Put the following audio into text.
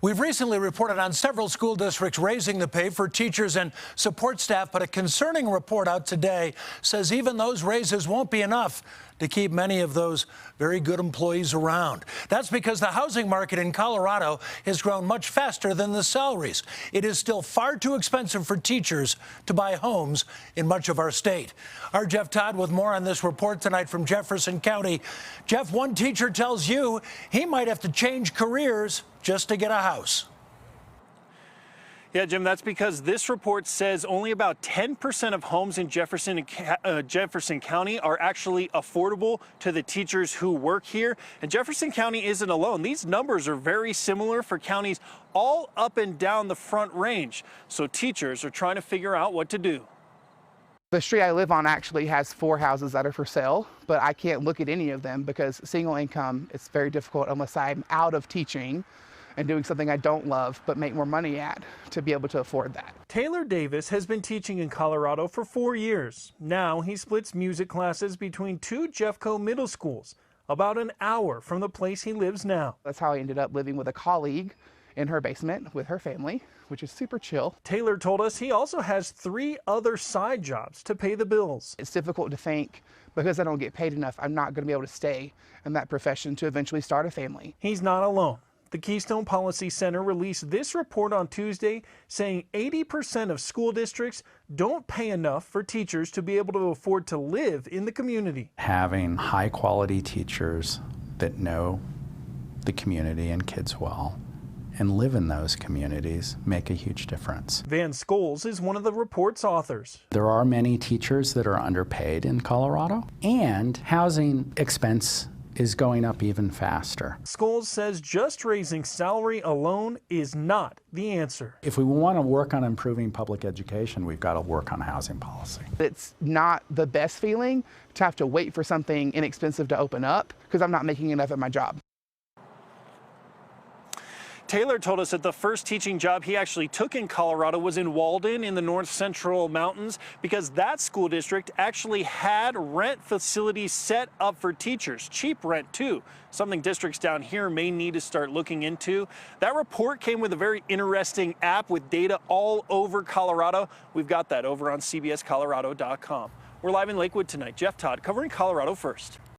We've recently reported on several school districts raising the pay for teachers and support staff, but a concerning report out today says even those raises won't be enough to keep many of those very good employees around. That's because the housing market in Colorado has grown much faster than the salaries. It is still far too expensive for teachers to buy homes in much of our state. Our Jeff Todd with more on this report tonight from Jefferson County. Jeff, one teacher tells you he might have to change careers just to get a house. Yeah, Jim, that's because this report says only about 10% of homes in Jefferson County are actually affordable to the teachers who work here. And Jefferson County isn't alone. These numbers are very similar for counties all up and down the Front Range. So teachers are trying to figure out what to do. The street I live on actually has 4 houses that are for sale, but I can't look at any of them because single income, it's very difficult unless I'm out of teaching and doing something I don't love but make more money at to be able to afford that. Taylor Davis has been teaching in Colorado for 4 years. Now he splits music classes between 2 Jeffco middle schools, about an hour from the place he lives now. That's how I ended up living with a colleague in her basement with her family, which is super chill. Taylor told us he also has 3 other side jobs to pay the bills. It's difficult to think because I don't get paid enough, I'm not going to be able to stay in that profession to eventually start a family. He's not alone. The Keystone Policy Center released this report on Tuesday saying 80% of school districts don't pay enough for teachers to be able to afford to live in the community. Having high quality teachers that know the community and kids well and live in those communities make a huge difference. Van Scholes is one of the report's authors. There are many teachers that are underpaid in Colorado, and housing expense is going up even faster. Scholes says just raising salary alone is not the answer. If we want to work on improving public education, we've got to work on housing policy. It's not the best feeling to have to wait for something inexpensive to open up because I'm not making enough at my job. Taylor told us that the first teaching job he actually took in Colorado was in Walden in the north central mountains because that school district actually had rent facilities set up for teachers, cheap rent too, something districts down here may need to start looking into. That report came with a very interesting app with data all over Colorado. We've got that over on CBSColorado.com. We're live in Lakewood tonight. Jeff Todd covering Colorado First.